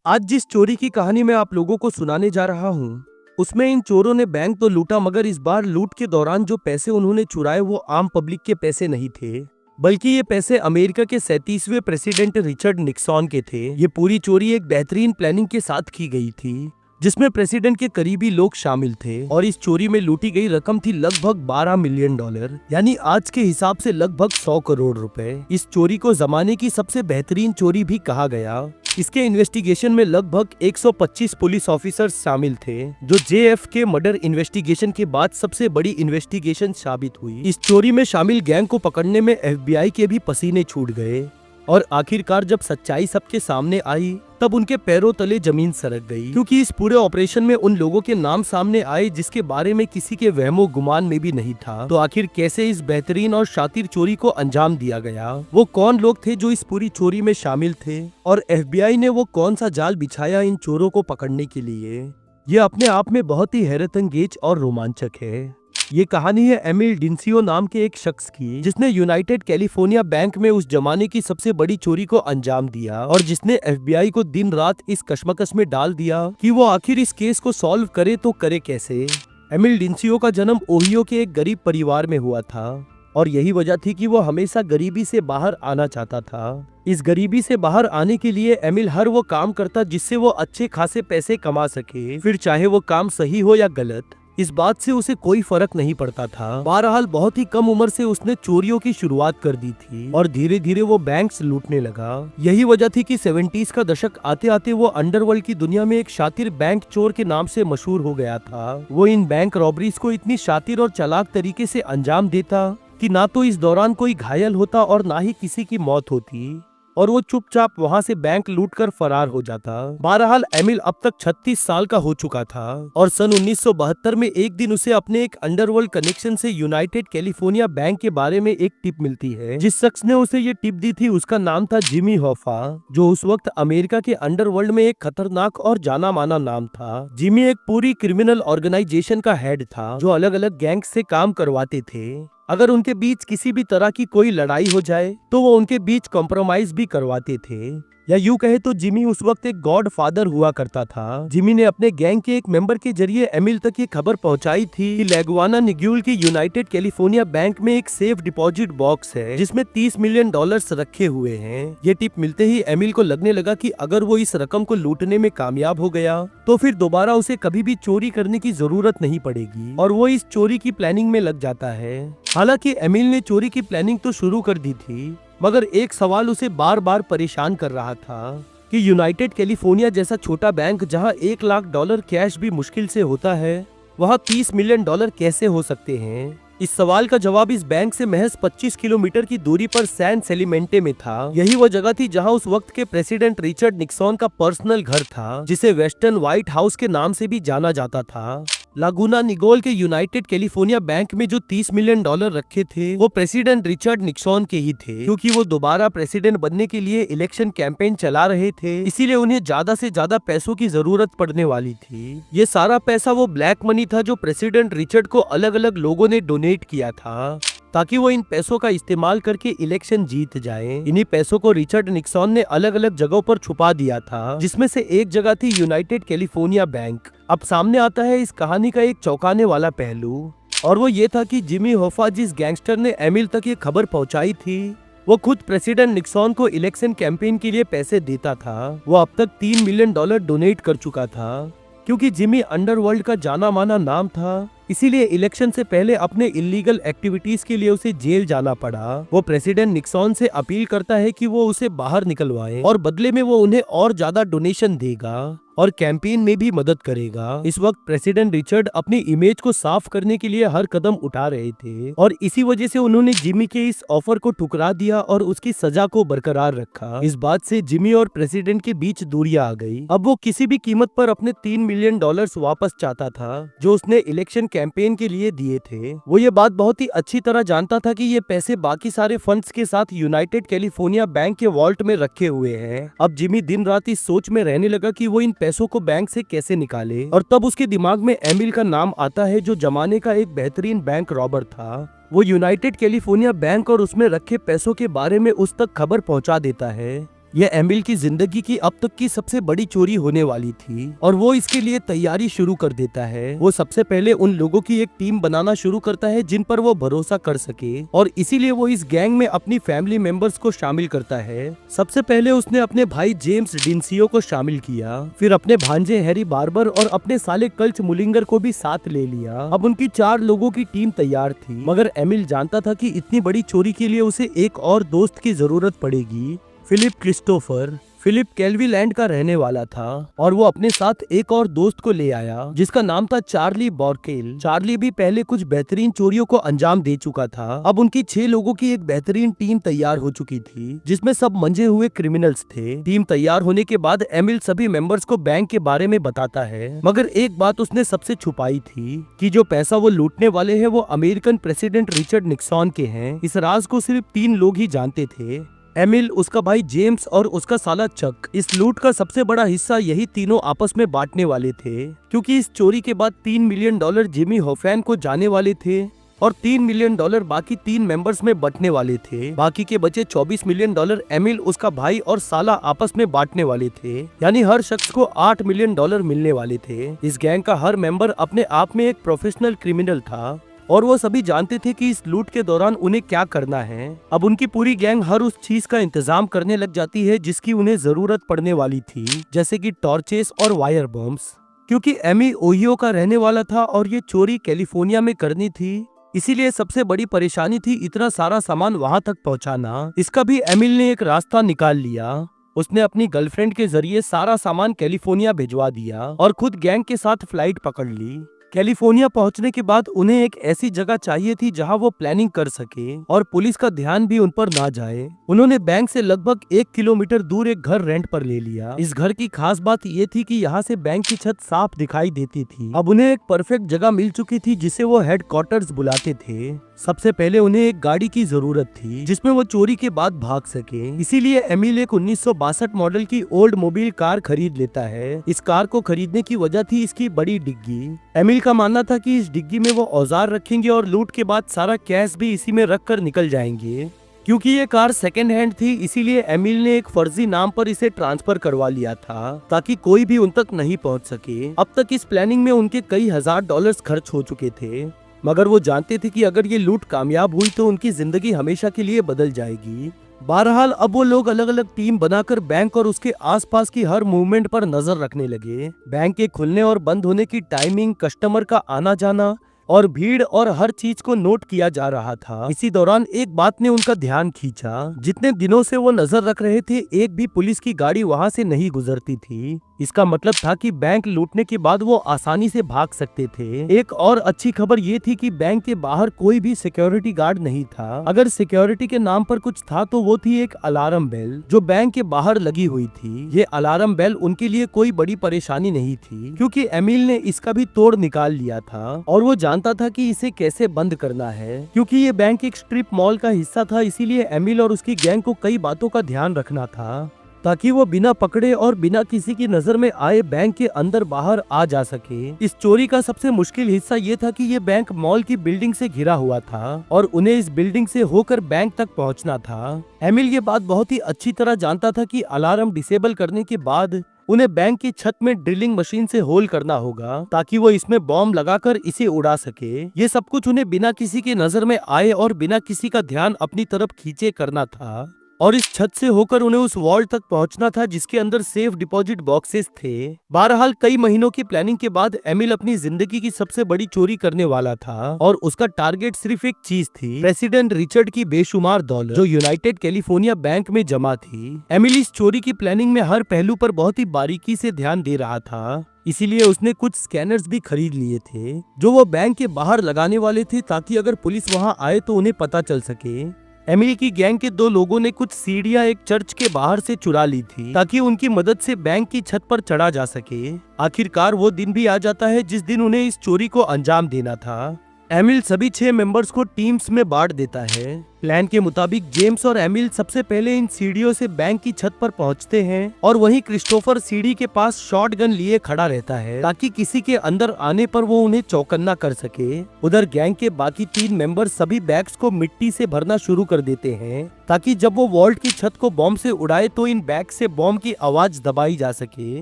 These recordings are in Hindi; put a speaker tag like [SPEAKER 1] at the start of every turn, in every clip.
[SPEAKER 1] आज जिस चोरी की कहानी मैं आप लोगों को सुनाने जा रहा हूँ, उसमें इन चोरों ने बैंक तो लूटा, मगर इस बार लूट के दौरान जो पैसे उन्होंने चुराए वो आम पब्लिक के पैसे नहीं थे, बल्कि ये पैसे अमेरिका के 37वें प्रेसिडेंट रिचर्ड निक्सन के थे। ये पूरी चोरी एक बेहतरीन प्लानिंग के साथ की गई थी, जिसमें प्रेसिडेंट के करीबी लोग शामिल थे। और इस चोरी में लूटी गई रकम थी लगभग $12 मिलियन, यानी आज के हिसाब से लगभग 100 करोड़ रुपए। इस चोरी को जमाने की सबसे बेहतरीन चोरी भी कहा गया। इसके इन्वेस्टिगेशन में लगभग 125 पुलिस ऑफिसर्स शामिल थे, जो JFK मर्डर इन्वेस्टिगेशन के बाद सबसे बड़ी इन्वेस्टिगेशन साबित हुई। इस चोरी में शामिल गैंग को पकड़ने में FBI के भी पसीने छूट गए, और आखिरकार जब सच्चाई सबके सामने आई तब उनके पैरों तले जमीन सरक गई, क्योंकि इस पूरे ऑपरेशन में उन लोगों के नाम सामने आए जिसके बारे में किसी के वहमो गुमान में भी नहीं था। तो आखिर कैसे इस बेहतरीन और शातिर चोरी को अंजाम दिया गया, वो कौन लोग थे जो इस पूरी चोरी में शामिल थे, और FBI ने वो कौन सा जाल बिछाया इन चोरों को पकड़ने के लिए, ये अपने आप में बहुत ही हैरतअंगेज और रोमांचक है। ये कहानी है एमिल डिंसियो नाम के एक शख्स की, जिसने यूनाइटेड कैलिफोर्निया बैंक में उस जमाने की सबसे बड़ी चोरी को अंजाम दिया, और जिसने FBI को दिन रात इस कशमकश में डाल दिया कि वो आखिर इस केस को सॉल्व करे तो करे कैसे। एमिल डिंसियो का जन्म ओहियो के एक गरीब परिवार में हुआ था, और यही वजह थी कि वो हमेशा गरीबी से बाहर आना चाहता था। इस गरीबी से बाहर आने के लिए एमिल हर वो काम करता जिससे वो अच्छे खासे पैसे कमा सके, फिर चाहे वो काम सही हो या गलत, इस बात से उसे कोई फर्क नहीं पड़ता था। बहरहाल बहुत ही कम उम्र से उसने चोरियों की शुरुआत कर दी थी, और धीरे धीरे वो बैंक्स लूटने लगा। यही वजह थी कि 70s का दशक आते आते वो अंडरवर्ल्ड की दुनिया में एक शातिर बैंक चोर के नाम से मशहूर हो गया था। वो इन बैंक रॉबरीज को इतनी शातिर और चालाक तरीके से अंजाम देता कि ना तो इस दौरान कोई घायल होता और ना ही किसी की मौत होती, और वो चुपचाप वहां से बैंक लूटकर फरार हो जाता। बहरहाल एमिल अब तक 36 साल का हो चुका था, और सन 1972 में एक दिन उसे अपने एक अंडरवर्ल्ड कनेक्शन से यूनाइटेड कैलिफोर्निया बैंक के बारे में एक टिप मिलती है। जिस शख्स ने उसे ये टिप दी थी उसका नाम था जिमी होफा, जो उस वक्त अमेरिका के अंडरवर्ल्ड में एक खतरनाक और जाना माना नाम था। जिमी एक पूरी क्रिमिनल ऑर्गेनाइजेशन का हेड था, जो अलग अलग गैंग से काम करवाते थे। अगर उनके बीच किसी भी तरह की कोई लड़ाई हो जाए तो वो उनके बीच कॉम्प्रोमाइज भी करवाते थे, या यूं कहे तो जिमी उस वक्त एक गॉड फादर हुआ करता था। जिमी ने अपने गैंग के एक मेंबर के जरिए एमिल तक ये खबर पहुंचाई थी कि लेगुआना निग्यूल की यूनाइटेड कैलिफोर्निया बैंक में एक सेफ डिपॉजिट बॉक्स है जिसमें $30 मिलियन रखे हुए हैं। ये टिप मिलते ही एमिल को लगने लगा कि अगर वो इस रकम को लूटने में कामयाब हो गया तो फिर दोबारा उसे कभी भी चोरी करने की जरूरत नहीं पड़ेगी, और वो इस चोरी की प्लानिंग में लग जाता है। हालांकि एमिल ने चोरी की प्लानिंग तो शुरू कर दी थी, मगर एक सवाल उसे बार बार परेशान कर रहा था कि यूनाइटेड कैलिफोर्निया जैसा छोटा बैंक जहां $1 लाख कैश भी मुश्किल से होता है, वहां $30 मिलियन कैसे हो सकते हैं। इस सवाल का जवाब इस बैंक से महज 25 किलोमीटर की दूरी पर सैन सेलिमेंटे में था। यही वो जगह थी जहां उस वक्त के प्रेसिडेंट रिचर्ड निक्सन का पर्सनल घर था, जिसे वेस्टर्न व्हाइट हाउस के नाम से भी जाना जाता था। लागुना निगोल के यूनाइटेड कैलिफोर्निया बैंक में जो $30 मिलियन रखे थे वो प्रेसिडेंट रिचर्ड निक्सन के ही थे, क्योंकि वो दोबारा प्रेसिडेंट बनने के लिए इलेक्शन कैंपेन चला रहे थे, इसीलिए उन्हें ज्यादा से ज्यादा पैसों की जरूरत पड़ने वाली थी। ये सारा पैसा वो ब्लैक मनी था जो प्रेसिडेंट रिचर्ड को अलग अलग लोगों ने डोनेट किया था, ताकि वो इन पैसों का इस्तेमाल करके इलेक्शन जीत जाए। इन्हीं पैसों को रिचर्ड निक्सन ने अलग अलग जगहों पर छुपा दिया था, जिसमें से एक जगह थी यूनाइटेड कैलिफोर्निया बैंक। अब सामने आता है इस कहानी का एक चौंकाने वाला पहलू, और वो ये था कि जिमी होफा जिस गैंगस्टर ने एमिल तक ये खबर पहुंचाई थी वो खुद प्रेसिडेंट निक्सन को इलेक्शन कैंपेन के लिए पैसे देता था। वो अब तक $3 मिलियन डोनेट कर चुका था। क्योंकि जिमी अंडरवर्ल्ड का जाना माना नाम था, इसीलिए इलेक्शन से पहले अपने इलीगल एक्टिविटीज के लिए उसे जेल जाना पड़ा। वो प्रेसिडेंट निक्सन से अपील करता है कि वो उसे बाहर निकलवाए, और बदले में वो उन्हें और ज्यादा डोनेशन देगा और कैंपेन में भी मदद करेगा। इस वक्त प्रेसिडेंट रिचर्ड अपनी इमेज को साफ करने के लिए हर कदम उठा रहे थे, और इसी वजह से उन्होंने जिमी के इस ऑफर को ठुकरा दिया और उसकी सजा को बरकरार रखा। इस बात से जिमी और प्रेसिडेंट के बीच दूरियां आ गई। अब वो किसी भी कीमत पर अपने $3 मिलियन वापस चाहता था जो उसने इलेक्शन कैंपेन के लिए दिए थे। वो ये बात बहुत ही अच्छी तरह जानता था कि ये पैसे बाकी सारे फंड्स के साथ यूनाइटेड कैलिफोर्निया बैंक के वॉल्ट में रखे हुए हैं। अब जिमी दिन रात इस सोच में रहने लगा कि वो इन पैसों को बैंक से कैसे निकाले, और तब उसके दिमाग में एमिल का नाम आता है, जो जमाने का एक बेहतरीन बैंक रॉबर था। वो यूनाइटेड कैलिफोर्निया बैंक और उसमें रखे पैसों के बारे में उस तक खबर पहुंचा देता है, यह एमिल की जिंदगी की अब तक की सबसे बड़ी चोरी होने वाली थी और वो इसके लिए तैयारी शुरू कर देता है। वो सबसे पहले उन लोगों की एक टीम बनाना शुरू करता है जिन पर वो भरोसा कर सके और इसीलिए वो इस गैंग में अपनी फैमिली मेंबर्स को शामिल करता है। सबसे पहले उसने अपने भाई जेम्स डिंसियो को शामिल किया, फिर अपने भांजे हैरी बार्बर और अपने साले कल्च मुलिंगर को भी साथ ले लिया। अब उनकी 4 लोगों की टीम तैयार थी, मगर एमिल जानता था कि इतनी बड़ी चोरी के लिए उसे एक और दोस्त की जरूरत पड़ेगी, फिलिप क्रिस्टोफर। फिलिप कैल्वीलैंड का रहने वाला था और वो अपने साथ एक और दोस्त को ले आया जिसका नाम था चार्ली बॉर्केल। चार्ली भी पहले कुछ बेहतरीन चोरियों को अंजाम दे चुका था। अब उनकी 6 लोगों की एक बेहतरीन टीम तैयार हो चुकी थी जिसमें सब मंजे हुए क्रिमिनल्स थे। टीम तैयार होने के बाद एमिल सभी मेंबर्स को बैंक के बारे में बताता है, मगर एक बात उसने सबसे छुपाई थी कि जो पैसा वो लूटने वाले हैं वो अमेरिकन प्रेसिडेंट रिचर्ड निक्सन के हैं। इस राज को सिर्फ 3 लोग ही जानते थे, एमिल, उसका भाई जेम्स और उसका साला चक। इस लूट का सबसे बड़ा हिस्सा यही तीनों आपस में बांटने वाले थे, क्योंकि इस चोरी के बाद $3 मिलियन जिमी होफैन को जाने वाले थे और $3 मिलियन बाकी 3 मेंबर्स में बंटने वाले थे। बाकी के बचे $24 मिलियन एमिल, उसका भाई और साला आपस में बांटने वाले थे, यानी हर शख्स को $8 मिलियन मिलने वाले थे। इस गैंग का हर मेंबर अपने आप में एक प्रोफेशनल क्रिमिनल था और वो सभी जानते थे कि इस लूट के दौरान उन्हें क्या करना है। अब उनकी पूरी गैंग हर उस चीज का इंतजाम करने लग जाती है जिसकी उन्हें जरूरत पड़ने वाली थी, जैसे कि टॉर्चेस और वायर बम्स। क्योंकि एमी ओहियो का रहने वाला था और ये चोरी कैलिफोर्निया में करनी थी, इसीलिए सबसे बड़ी परेशानी थी इतना सारा सामान वहां तक पहुंचाना। इसका भी एमिल ने एक रास्ता निकाल लिया। उसने अपनी गर्लफ्रेंड के जरिए सारा सामान कैलिफोर्निया भिजवा दिया और खुद गैंग के साथ फ्लाइट पकड़ ली। कैलिफोर्निया पहुंचने के बाद उन्हें एक ऐसी जगह चाहिए थी जहां वो प्लानिंग कर सके और पुलिस का ध्यान भी उन पर ना जाए। उन्होंने बैंक से लगभग 1 किलोमीटर दूर एक घर रेंट पर ले लिया। इस घर की खास बात ये थी कि यहाँ से बैंक की छत साफ दिखाई देती थी। अब उन्हें एक परफेक्ट जगह मिल चुकी थी जिसे वो हेडक्वार्टर्स बुलाते थे। सबसे पहले उन्हें एक गाड़ी की जरूरत थी जिसमें वो चोरी के बाद भाग सके, इसीलिए एमिल एक 1962 मॉडल की ओल्ड मोबाइल कार खरीद लेता है। इस कार को खरीदने की वजह थी इसकी बड़ी डिग्गी। एमिल का मानना था कि इस डिग्गी में वो औजार रखेंगे और लूट के बाद सारा कैश भी इसी में रख कर निकल जाएंगे। क्योंकि ये कार सेकेंड हैंड थी, इसीलिए एमिल ने एक फर्जी नाम पर इसे ट्रांसफर करवा लिया था ताकि कोई भी उन तक नहीं पहुंच सके। अब तक इस प्लानिंग में उनके कई $1000 खर्च हो चुके थे, मगर वो जानते थे कि अगर ये लूट कामयाब हुई तो उनकी जिंदगी हमेशा के लिए बदल जाएगी। बहरहाल अब वो लोग अलग अलग टीम बनाकर बैंक और उसके आसपास की हर मूवमेंट पर नजर रखने लगे। बैंक के खुलने और बंद होने की टाइमिंग, कस्टमर का आना जाना और भीड़ और हर चीज को नोट किया जा रहा था। इसी दौरान एक बात ने उनका ध्यान खींचा। जितने दिनों से वो नजर रख रहे थे, एक भी पुलिस की गाड़ी वहां से नहीं गुजरती थी। इसका मतलब था कि बैंक लूटने के बाद वो आसानी से भाग सकते थे। एक और अच्छी खबर ये थी कि बैंक के बाहर कोई भी सिक्योरिटी गार्ड नहीं था। अगर सिक्योरिटी के नाम पर कुछ था तो वो थी एक अलार्म बेल जो बैंक के बाहर लगी हुई थी। ये अलार्म बेल उनके लिए कोई बड़ी परेशानी नहीं थी, क्योंकि एमिल ने इसका भी तोड़ निकाल लिया था और वो जानता था कि इसे कैसे बंद करना है। क्योंकि ये बैंक एक स्ट्रिप मॉल का हिस्सा था, इसीलिए एमिल और उसकी गैंग को कई बातों का ध्यान रखना था ताकि वो बिना पकड़े और बिना किसी की नजर में आए बैंक के अंदर बाहर आ जा सके। इस चोरी का सबसे मुश्किल हिस्सा ये था कि ये बैंक मॉल की बिल्डिंग से घिरा हुआ था और उन्हें इस बिल्डिंग से होकर बैंक तक पहुंचना था। एमिल ये बात बहुत ही अच्छी तरह जानता था कि अलार्म डिसेबल करने के बाद उन्हें बैंक की छत में ड्रिलिंग मशीन से होल करना होगा ताकि वो इसमें बॉम्ब लगाकर इसे उड़ा सके। ये सब कुछ उन्हें बिना किसी की नजर में आए और बिना किसी का ध्यान अपनी तरफ खींचे करना था और इस छत से होकर उन्हें उस वॉल्ट तक पहुंचना था जिसके अंदर सेफ डिपॉजिट बॉक्सेस थे। बहरहाल कई महीनों की प्लानिंग के बाद एमिल अपनी जिंदगी की सबसे बड़ी चोरी करने वाला था और उसका टारगेट सिर्फ एक चीज थी, प्रेसिडेंट रिचर्ड की बेशुमार दौलत जो यूनाइटेड कैलिफोर्निया बैंक में जमा थी। एमिल इस चोरी की प्लानिंग में हर पहलू पर बहुत ही बारीकी से ध्यान दे रहा था, इसीलिए उसने कुछ स्कैनर्स भी खरीद लिए थे जो वो बैंक के बाहर लगाने वाले थे ताकि अगर पुलिस वहां आए तो उन्हें पता चल सके। एमिल की गैंग के 2 लोगों ने कुछ सीढ़ियां एक चर्च के बाहर से चुरा ली थी ताकि उनकी मदद से बैंक की छत पर चढ़ा जा सके। आखिरकार वो दिन भी आ जाता है जिस दिन उन्हें इस चोरी को अंजाम देना था। एमिल सभी 6 मेंबर्स को टीम्स में बांट देता है। प्लान के मुताबिक जेम्स और एमिल सबसे पहले इन सीढ़ियों से बैंक की छत पर पहुंचते हैं और वहीं क्रिस्टोफर सीढ़ी के पास शॉटगन लिए खड़ा रहता है ताकि किसी के अंदर आने पर वो उन्हें चौकन्ना कर सके। उधर गैंग के बाकी 3 मेंबर सभी बैग्स को मिट्टी से भरना शुरू कर देते हैं ताकि जब वो वॉल्ट की छत को बॉम्ब से उड़ाए तो इन बैग से बॉम्ब की आवाज दबाई जा सके।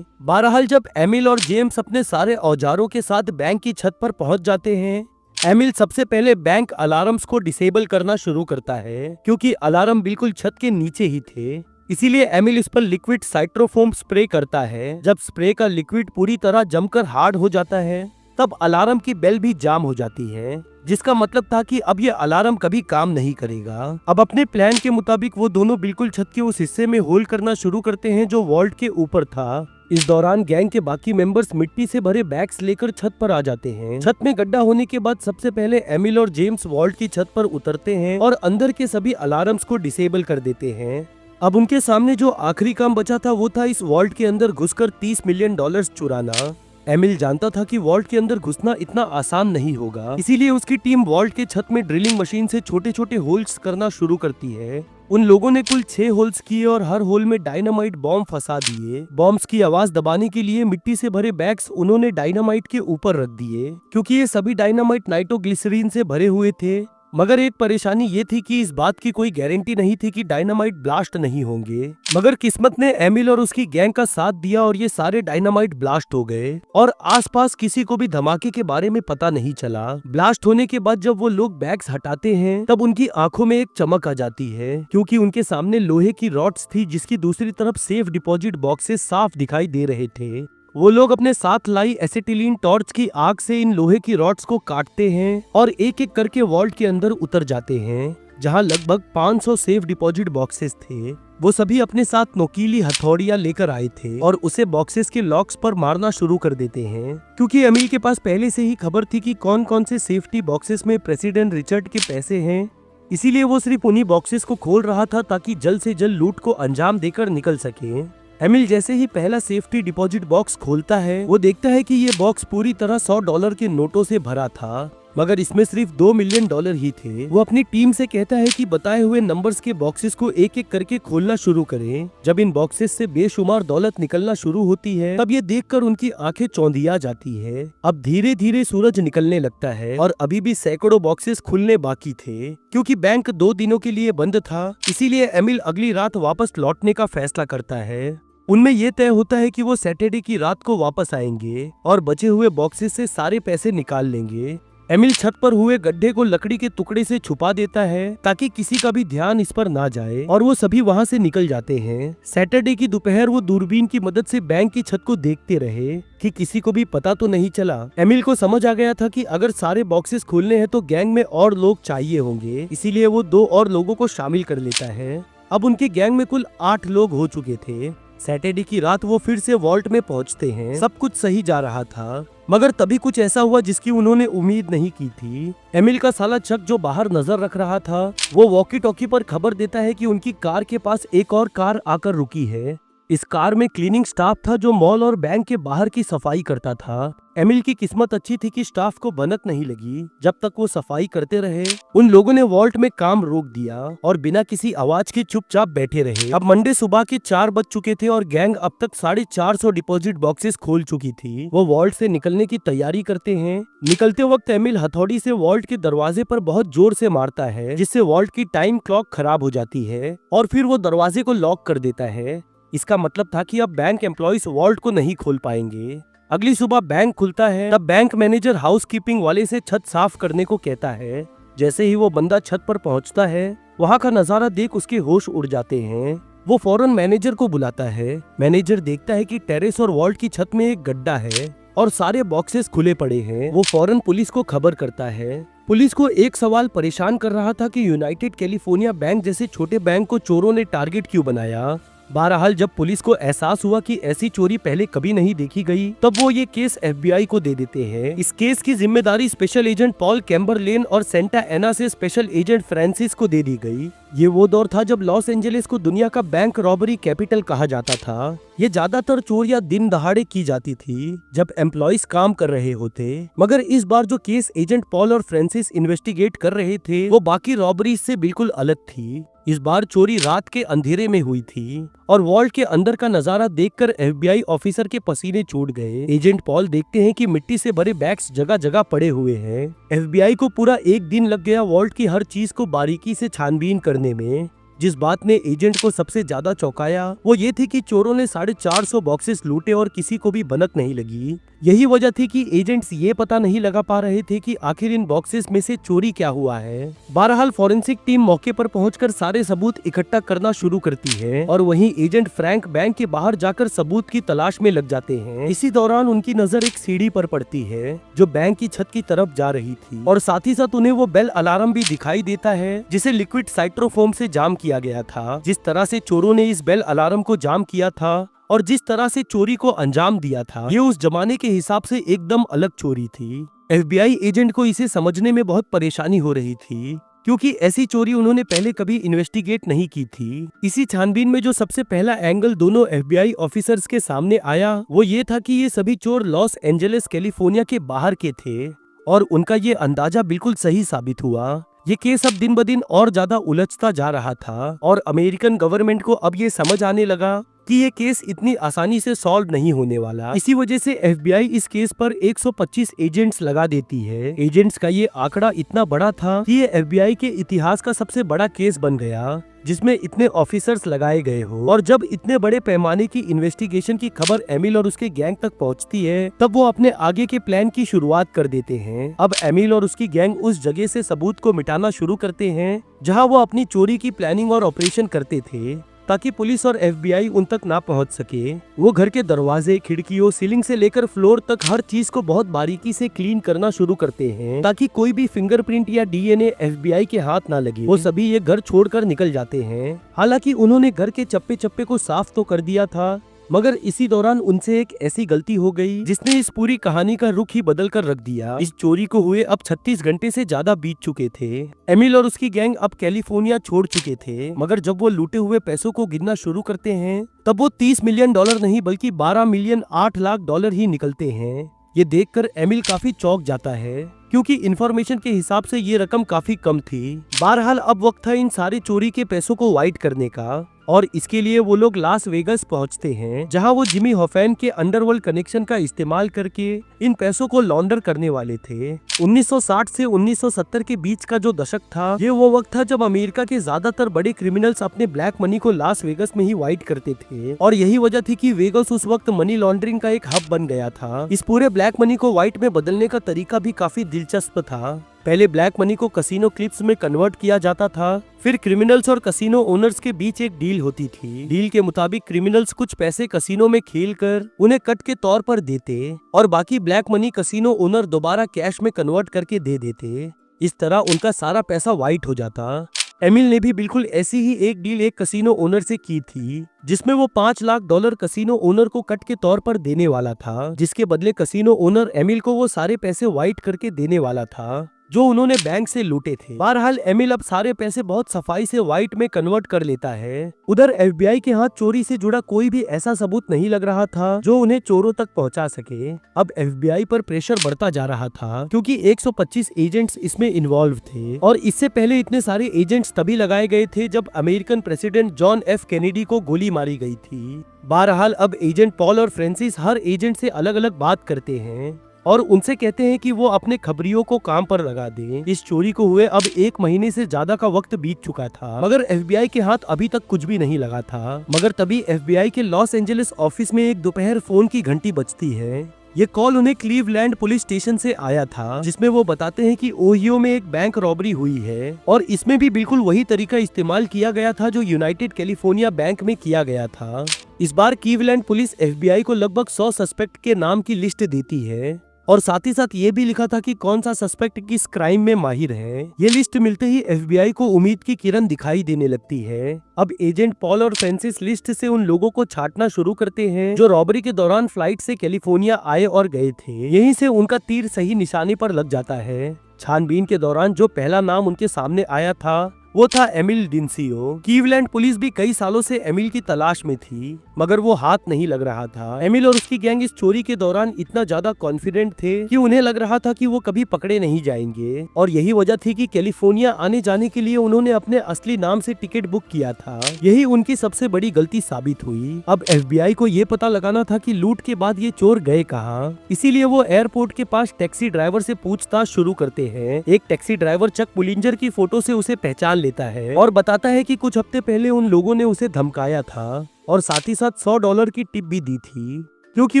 [SPEAKER 1] बहरहाल जब एमिल और जेम्स अपने सारे औजारों के साथ बैंक की छत पर पहुंच जाते हैं, एमिल सबसे पहले बैंक अलार्म्स को डिसेबल करना शुरू करता है क्योंकि अलार्म बिल्कुल छत के नीचे ही थे। इसीलिए एमिल इस पर लिक्विड साइट्रोफोम स्प्रे करता है। जब स्प्रे का लिक्विड पूरी तरह जमकर हार्ड हो जाता है तब अलार्म की बेल भी जाम हो जाती है, जिसका मतलब था कि अब ये अलार्म कभी काम नहीं करेगा। अब अपने प्लान के मुताबिक वो दोनों बिल्कुल छत के उस हिस्से में होल करना शुरू करते हैं जो वॉल्ट के ऊपर था। इस दौरान गैंग के बाकी मेंबर्स मिट्टी से भरे बैग्स लेकर छत पर आ जाते हैं। छत में गड्ढा होने के बाद सबसे पहले एमिल और जेम्स वॉल्ट की छत पर उतरते हैं और अंदर के सभी अलार्म्स को डिसेबल कर देते हैं। अब उनके सामने जो आखिरी काम बचा था वो था इस वॉल्ट के अंदर घुसकर $30 मिलियन चुराना। एमिल जानता था कि वॉल्ट के अंदर घुसना इतना आसान नहीं होगा, इसीलिए उसकी टीम वॉल्ट के छत में ड्रिलिंग मशीन से छोटे छोटे होल्स करना शुरू करती है। उन लोगों ने कुल 6 होल्स किए और हर होल में डायनामाइट बॉम्ब फंसा दिए। बॉम्ब्स की आवाज दबाने के लिए मिट्टी से भरे बैग्स उन्होंने डायनामाइट के ऊपर रख दिए क्योंकि ये सभी डायनामाइट नाइट्रोग्लिसरीन से भरे हुए थे। मगर एक परेशानी ये थी कि इस बात की कोई गारंटी नहीं थी कि डायनामाइट ब्लास्ट नहीं होंगे। मगर किस्मत ने एमिल और उसकी गैंग का साथ दिया और ये सारे डायनामाइट ब्लास्ट हो गए और आसपास किसी को भी धमाके के बारे में पता नहीं चला। ब्लास्ट होने के बाद जब वो लोग बैग्स हटाते हैं तब उनकी आंखों में एक चमक आ जाती है क्योंकि उनके सामने लोहे की रॉड्स थी जिसकी दूसरी तरफ सेफ डिपॉजिट बॉक्सेस साफ दिखाई दे रहे थे। वो लोग अपने साथ लाई एसिटिलीन टॉर्च की आग से इन लोहे की रॉड्स को काटते हैं और एक एक करके वॉल्ट के अंदर उतर जाते हैं जहां लगभग 500 सेफ डिपॉजिट बॉक्सेस थे। वो सभी अपने साथ नोकीली हथौड़ियां लेकर आए थे और उसे बॉक्सेस के लॉक्स पर मारना शुरू कर देते हैं क्योंकि एमिल के पास पहले से ही खबर थी कि कौन कौन से सेफ्टी बॉक्सेस में प्रेसिडेंट रिचर्ड के पैसे हैं। इसीलिए वो सिर्फ उन्हीं बॉक्सेस को खोल रहा था ताकि जल्द से जल्द लूट को अंजाम देकर निकल सके। एमिल जैसे ही पहला सेफ्टी डिपॉजिट बॉक्स खोलता है वो देखता है कि ये बॉक्स पूरी तरह $100 के नोटों से भरा था, मगर इसमें सिर्फ $2 मिलियन ही थे। वो अपनी टीम से कहता है कि बताए हुए नंबर्स के बॉक्सेस को एक एक करके खोलना शुरू करें। जब इन बॉक्सेस से बेशुमार दौलत निकलना शुरू होती है तब ये देखकर उनकी आंखें चौंधिया जाती है। अब धीरे धीरे सूरज निकलने लगता है और अभी भी सैकड़ों बॉक्सेस खुलने बाकी थे। क्योंकि बैंक 2 दिनों के लिए बंद था इसीलिए एमिल अगली रात वापस लौटने का फैसला करता है। उनमें यह तय होता है कि वो सैटरडे की रात को वापस आएंगे और बचे हुए बॉक्सेस से सारे पैसे निकाल लेंगे। एमिल छत पर हुए गड्ढे को लकड़ी के टुकड़े से छुपा देता है ताकि किसी का भी ध्यान इस पर ना जाए और वो सभी वहां से निकल जाते हैं। सैटरडे की दोपहर वो दूरबीन की मदद से बैंक की छत को देखते रहे कि किसी को भी पता तो नहीं चला। एमिल को समझ आ गया था कि अगर सारे बॉक्सेस खोलने हैं तो गैंग में और लोग चाहिए होंगे, इसीलिए वो 2 और लोगों को शामिल कर लेता है। अब उनके गैंग में कुल 8 लोग हो चुके थे। सैटरडे की रात वो फिर से वॉल्ट में पहुंचते हैं। सब कुछ सही जा रहा था मगर तभी कुछ ऐसा हुआ जिसकी उन्होंने उम्मीद नहीं की थी। एमिल का साला चक जो बाहर नजर रख रहा था वो वॉकी टॉकी पर खबर देता है कि उनकी कार के पास एक और कार आकर रुकी है। इस कार में क्लीनिंग स्टाफ था जो मॉल और बैंक के बाहर की सफाई करता था। एमिल की किस्मत अच्छी थी कि स्टाफ को भनक नहीं लगी। जब तक वो सफाई करते रहे उन लोगों ने वॉल्ट में काम रोक दिया और बिना किसी आवाज के चुपचाप बैठे रहे। अब मंडे सुबह के 4 बज चुके थे और गैंग अब तक 450 डिपॉजिट बॉक्सेस खोल चुकी थी। वो वॉल्ट से निकलने की तैयारी करते हैं। निकलते वक्त एमिल हथौड़ी से वॉल्ट के दरवाजे पर बहुत जोर से मारता है जिससे वॉल्ट की टाइम क्लॉक खराब हो जाती है और फिर वो दरवाजे को लॉक कर देता है। इसका मतलब था कि अब बैंक एम्प्लॉइज वॉल्ट को नहीं खोल पाएंगे। अगली सुबह बैंक खुलता है तब बैंक मैनेजर हाउसकीपिंग वाले से छत साफ करने को कहता है। जैसे ही वो बंदा छत पर पहुंचता है वहां का नजारा देख उसके होश उड़ जाते हैं। वो फौरन मैनेजर को बुलाता है। मैनेजर देखता है कि टेरेस और वॉल्ट की छत में एक गड्ढा है और सारे बॉक्सेस खुले पड़े हैं। वो फौरन पुलिस को खबर करता है। पुलिस को एक सवाल परेशान कर रहा था कि यूनाइटेड कैलिफोर्निया बैंक जैसे छोटे बैंक को चोरों ने टारगेट क्यों बनाया। बहरहाल जब पुलिस को एहसास हुआ कि ऐसी चोरी पहले कभी नहीं देखी गई तब वो ये केस FBI को दे देते हैं। इस केस की जिम्मेदारी स्पेशल एजेंट पॉल कैम्बरलेन और सेंटा एना से स्पेशल एजेंट फ्रांसिस को दे दी गई। ये वो दौर था जब लॉस एंजलिस को दुनिया का बैंक रॉबरी कैपिटल कहा जाता था। ये ज्यादातर चोरियां दिन दहाड़े की जाती थी जब एम्प्लॉइज काम कर रहे होते। मगर इस बार जो केस एजेंट पॉल और फ्रांसिस इन्वेस्टिगेट कर रहे थे वो बाकी रॉबरी से बिल्कुल अलग थी। इस बार चोरी रात के अंधेरे में हुई थी और वॉल्ट के अंदर का नजारा देखकर एफबीआई ऑफिसर के पसीने छूट गए। एजेंट पॉल देखते हैं कि मिट्टी से भरे बैग्स जगह जगह पड़े हुए हैं। एफबीआई को पूरा एक दिन लग गया वॉल्ट की हर चीज को बारीकी से छानबीन करने में। जिस बात ने एजेंट को सबसे ज्यादा चौंकाया वो ये थी कि चोरों ने 450 बॉक्सेस लूटे और किसी को भी भनक नहीं लगी। यही वजह थी कि एजेंट्स ये पता नहीं लगा पा रहे थे कि आखिर इन बॉक्सेस में से चोरी क्या हुआ है। बहरहाल फॉरेंसिक टीम मौके पर पहुंचकर सारे सबूत इकट्ठा करना शुरू करती है और वहीं एजेंट फ्रैंक बैंक के बाहर जाकर सबूत की तलाश में लग जाते हैं। इसी दौरान उनकी नजर एक सीढ़ी पर पड़ती है जो बैंक की छत की तरफ जा रही थी और साथ ही साथ उन्हें वो बेल अलार्म भी दिखाई देता है जिसे लिक्विड साइट्रोफोम से जाम किया गया था। जिस तरह से चोरों ने इस बेल अलार्म को जाम किया था और जिस तरह से चोरी को अंजाम दिया था ये उस जमाने के हिसाब से एकदम अलग चोरी थी। एफबीआई एजेंट को इसे समझने में बहुत परेशानी हो रही थी क्योंकि ऐसी चोरी उन्होंने पहले कभी इन्वेस्टिगेट नहीं की थी। इसी छानबीन में जो सबसे पहला एंगल दोनों एफबीआई ऑफिसर्स के सामने आया वो ये था कि ये सभी चोर लॉस एंजलिस कैलिफोर्निया के बाहर के थे और उनका ये अंदाजा बिल्कुल सही साबित हुआ। ये केस अब दिन ब दिन और ज्यादा उलझता जा रहा था और अमेरिकन गवर्नमेंट को अब ये समझ आने लगा कि ये केस इतनी आसानी से सॉल्व नहीं होने वाला। इसी वजह से एफबीआई इस केस पर 125 एजेंट्स लगा देती है। एजेंट्स का ये आंकड़ा इतना बड़ा था कि ये एफबीआई के इतिहास का सबसे बड़ा केस बन गया जिसमें इतने ऑफिसर्स लगाए गए हो। और जब इतने बड़े पैमाने की इन्वेस्टिगेशन की खबर एमिल और उसके गैंग तक पहुंचती है तब वो अपने आगे के प्लान की शुरुआत कर देते हैं। अब एमिल और उसकी गैंग उस जगह से सबूत को मिटाना शुरू करते हैं जहां वो अपनी चोरी की प्लानिंग और ऑपरेशन करते थे ताकि पुलिस और एफबीआई उन तक ना पहुंच सके। वो घर के दरवाजे, खिड़कियों, सीलिंग से लेकर फ्लोर तक हर चीज को बहुत बारीकी से क्लीन करना शुरू करते हैं ताकि कोई भी फिंगरप्रिंट या डीएनए एफबीआई के हाथ ना लगे। वो सभी ये घर छोड़कर निकल जाते हैं। हालांकि उन्होंने घर के चप्पे चप्पे को साफ तो कर दिया था मगर इसी दौरान उनसे एक ऐसी गलती हो गई जिसने इस पूरी कहानी का रुख ही बदल कर रख दिया। इस चोरी को हुए अब 36 घंटे से ज्यादा बीत चुके थे। एमिल और उसकी गैंग अब कैलिफोर्निया छोड़ चुके थे मगर जब वो लूटे हुए पैसों को गिनना शुरू करते हैं तब वो $30 मिलियन नहीं बल्कि $12,08,00,000 ही निकलते हैं। ये देखकर एमिल काफी चौंक जाता है क्योंकि इन्फॉर्मेशन के हिसाब से ये रकम काफी कम थी। बहरहाल अब वक्त था इन सारे चोरी के पैसों को वाइट करने का और इसके लिए वो लोग लास वेगस पहुंचते हैं जहां वो जिमी हॉफैन के अंडरवर्ल्ड कनेक्शन का इस्तेमाल करके इन पैसों को लॉन्डर करने वाले थे। 1960 से 1970 के बीच का जो दशक था ये वो वक्त था जब अमेरिका के ज्यादातर बड़े क्रिमिनल्स अपने ब्लैक मनी को लास वेगस में ही वाइट करते थे और यही वजह थी कि वेगस उस वक्त मनी लॉन्ड्रिंग का एक हब बन गया था। इस पूरे ब्लैक मनी को व्हाइट में बदलने का तरीका भी काफी दिलचस्प था। पहले ब्लैक मनी को कसिनो क्लिप्स में कन्वर्ट किया जाता था, फिर क्रिमिनल्स और कसिनो ओनर्स के बीच एक डील होती थी। डील के मुताबिक क्रिमिनल्स कुछ पैसे कसिनो में खेलकर उन्हें कट के तौर पर देते और बाकी ब्लैक मनी कसिनो ओनर दोबारा कैश में कन्वर्ट करके दे देते। इस तरह उनका सारा पैसा वाइट हो जाता। एमिल ने भी बिल्कुल ऐसी ही एक डील एक कसिनो ओनर से की थी जिसमें वो $5 लाख कसिनो ओनर को कट के तौर पर देने वाला था, जिसके बदले कसिनो ओनर एमिल को वो सारे पैसे वाइट करके देने वाला था जो उन्होंने बैंक से लूटे थे। बहरहाल एमिल अब सारे पैसे बहुत सफाई से व्हाइट में कन्वर्ट कर लेता है। उधर एफबीआई के हाथ चोरी से जुड़ा कोई भी ऐसा सबूत नहीं लग रहा था जो उन्हें चोरों तक पहुंचा सके। अब एफबीआई पर प्रेशर बढ़ता जा रहा था क्योंकि 125 एजेंट्स इसमें इन्वॉल्व थे और इससे पहले इतने सारे एजेंट्स तभी लगाए गए थे जब American president John F Kennedy को गोली मारी गई थी। बहरहाल अब एजेंट पॉल और फ्रांसिस हर एजेंट से अलग अलग बात करते हैं और उनसे कहते हैं कि वो अपने खबरियों को काम पर लगा दें। इस चोरी को हुए अब 1 महीने से ज्यादा का वक्त बीत चुका था मगर एफबीआई के हाथ अभी तक कुछ भी नहीं लगा था। मगर तभी एफबीआई के लॉस एंजलिस ऑफिस में एक दोपहर फोन की घंटी बजती है। ये कॉल उन्हें क्लीवलैंड पुलिस स्टेशन से आया था जिसमें वो बताते हैं कि ओहियो में एक बैंक रॉबरी हुई है और इसमें भी बिल्कुल वही तरीका इस्तेमाल किया गया था जो यूनाइटेड कैलिफोर्निया बैंक में किया गया था। इस बार क्लीवलैंड पुलिस एफबीआई को लगभग 100 सस्पेक्ट के नाम की लिस्ट देती है और साथ ही साथ ये भी लिखा था कि कौन सा सस्पेक्ट किस क्राइम में माहिर है। ये लिस्ट मिलते ही एफबीआई को उम्मीद की किरण दिखाई देने लगती है। अब एजेंट पॉल और फ्रांसिस लिस्ट से उन लोगों को छांटना शुरू करते हैं जो रॉबरी के दौरान फ्लाइट से कैलिफोर्निया आए और गए थे। यहीं से उनका तीर सही निशाने पर लग जाता है। छानबीन के दौरान जो पहला नाम उनके सामने आया था वो था एमिल डिंसियो। क्लीवलैंड पुलिस भी कई सालों से एमिल की तलाश में थी, मगर वो हाथ नहीं लग रहा था। एमिल और उसकी गैंग इस चोरी के दौरान इतना ज्यादा कॉन्फिडेंट थे कि उन्हें लग रहा था कि वो कभी पकड़े नहीं जाएंगे, और यही वजह थी कि कैलिफोर्निया आने जाने के लिए उन्होंने अपने असली नाम से टिकट बुक किया था। यही उनकी सबसे बड़ी गलती साबित हुई। अब FBI को ये पता लगाना था कि लूट के बाद ये चोर गए कहाँ। इसीलिए वो एयरपोर्ट के पास टैक्सी ड्राइवर से पूछताछ शुरू करते हैं। एक टैक्सी ड्राइवर चक पुलिंजर की फोटो से उसे पहचान लेता है और बताता है कि कुछ हफ्ते पहले उन लोगों ने उसे धमकाया था और साथ ही साथ $100 की टिप भी दी थी, क्योंकि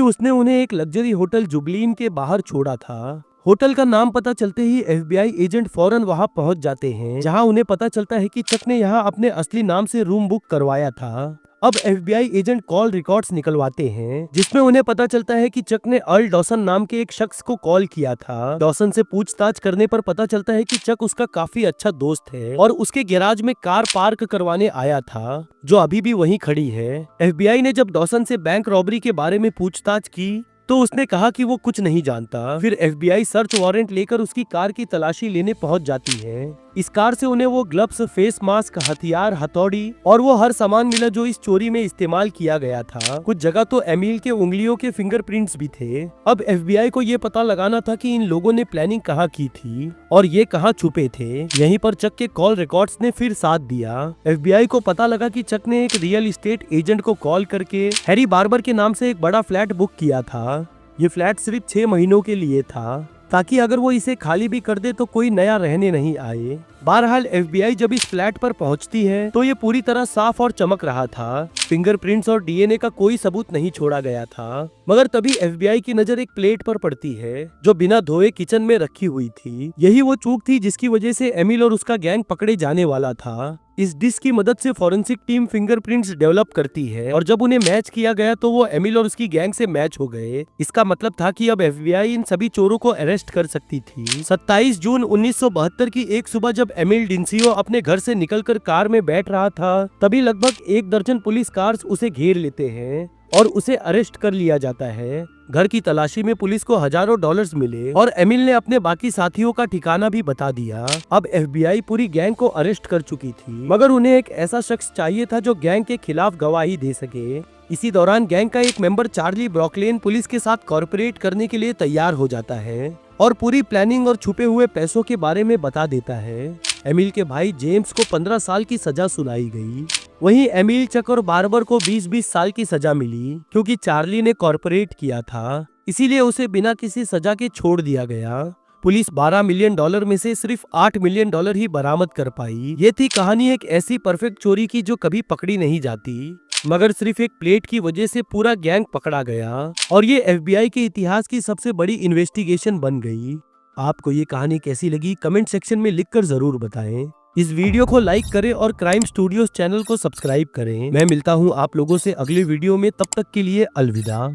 [SPEAKER 1] उसने उन्हें एक लग्जरी होटल जुबलीन के बाहर छोड़ा था। होटल का नाम पता चलते ही FBI एजेंट फौरन वहां पहुंच जाते हैं, जहां उन्हें पता चलता है कि चक ने यहां अपने असली नाम से रूम बुक करवाया था। अब FBI एजेंट कॉल रिकॉर्ड्स निकलवाते हैं, जिसमें उन्हें पता चलता है कि चक ने अर्ल डॉसन नाम के एक शख्स को कॉल किया था। डॉसन से पूछताछ करने पर पता चलता है कि चक उसका काफी अच्छा दोस्त है और उसके गैराज में कार पार्क करवाने आया था, जो अभी भी वहीं खड़ी है। FBI ने जब डॉसन से बैंक रॉबरी के बारे में पूछताछ की तो उसने कहा कि वो कुछ नहीं जानता। फिर FBI सर्च वारंट लेकर उसकी कार की तलाशी लेने पहुंच जाती है। इस कार से उन्हें वो ग्लव्स, फेस मास्क, हथियार, हथौड़ी और वो हर सामान मिला जो इस चोरी में इस्तेमाल किया गया था। कुछ जगह तो एमिल के उंगलियों के फिंगरप्रिंट्स भी थे। अब FBI को ये पता लगाना था कि इन लोगों ने प्लानिंग कहाँ की थी और ये कहाँ छुपे थे। यहीं पर चक के कॉल रिकॉर्ड्स ने फिर साथ दिया। FBI को पता लगा कि चक ने एक रियल एस्टेट एजेंट को कॉल करके हैरी बार्बर के नाम से एक बड़ा फ्लैट बुक किया था। ये फ्लैट सिर्फ 6 महीनों के लिए था, ताकि अगर वो इसे खाली भी कर दे तो कोई नया रहने नहीं आए। बहरहाल FBI जब इस फ्लैट पर पहुंचती है तो ये पूरी तरह साफ और चमक रहा था। फिंगरप्रिंट्स और DNA का कोई सबूत नहीं छोड़ा गया था। मगर तभी FBI की नजर एक प्लेट पर पड़ती है जो बिना धोए किचन में रखी हुई थी। यही वो चूक थी जिसकी वजह से एमिल और उसका गैंग पकड़े जाने वाला था। इस डिश की मदद से फॉरेंसिक टीम फिंगरप्रिंट्स डेवलप करती है और जब उन्हें मैच किया गया तो वो एमिल और उसकी गैंग से मैच हो गए। इसका मतलब था कि अब FBI इन सभी चोरों को अरेस्ट कर सकती थी। 27 जून 1972 की एक सुबह जब एमिल डिंसियो अपने घर से निकलकर कार में बैठ रहा था, तभी लगभग 1 दर्जन पुलिस कार्स उसे घेर लेते हैं और उसे अरेस्ट कर लिया जाता है। घर की तलाशी में पुलिस को हजारों $100 मिले और एमिल ने अपने बाकी साथियों का ठिकाना भी बता दिया। अब FBI पूरी गैंग को अरेस्ट कर चुकी थी, मगर उन्हें एक ऐसा शख्स चाहिए था जो गैंग के खिलाफ गवाही दे सके। इसी दौरान गैंग का एक मेंबर चार्ली ब्रॉकलेन पुलिस के साथ कॉर्पोरेट करने के लिए तैयार हो जाता है और पूरी प्लानिंग और छुपे हुए पैसों के बारे में बता देता है। एमिल के भाई जेम्स को 15 साल की सजा सुनाई गई। वहीं एमिल, चक और बार्बर को 20-20 साल की सजा मिली, क्योंकि चार्ली ने कॉर्पोरेट किया था, इसीलिए उसे बिना किसी सजा के छोड़ दिया गया। पुलिस $12 मिलियन में से सिर्फ $8 मिलियन ही बरामद कर पाई। ये थी कहानी एक ऐसी परफेक्ट चोरी की जो कभी पकड़ी नहीं जाती, मगर सिर्फ एक प्लेट की वजह से पूरा गैंग पकड़ा गया और ये FBI के इतिहास की सबसे बड़ी इन्वेस्टिगेशन बन गई। आपको ये कहानी कैसी लगी कमेंट सेक्शन में लिखकर जरूर बताएं। इस वीडियो को लाइक करें और क्राइम स्टूडियोज चैनल को सब्सक्राइब करें। मैं मिलता हूँ आप लोगों से अगले वीडियो में, तब तक के लिए अलविदा।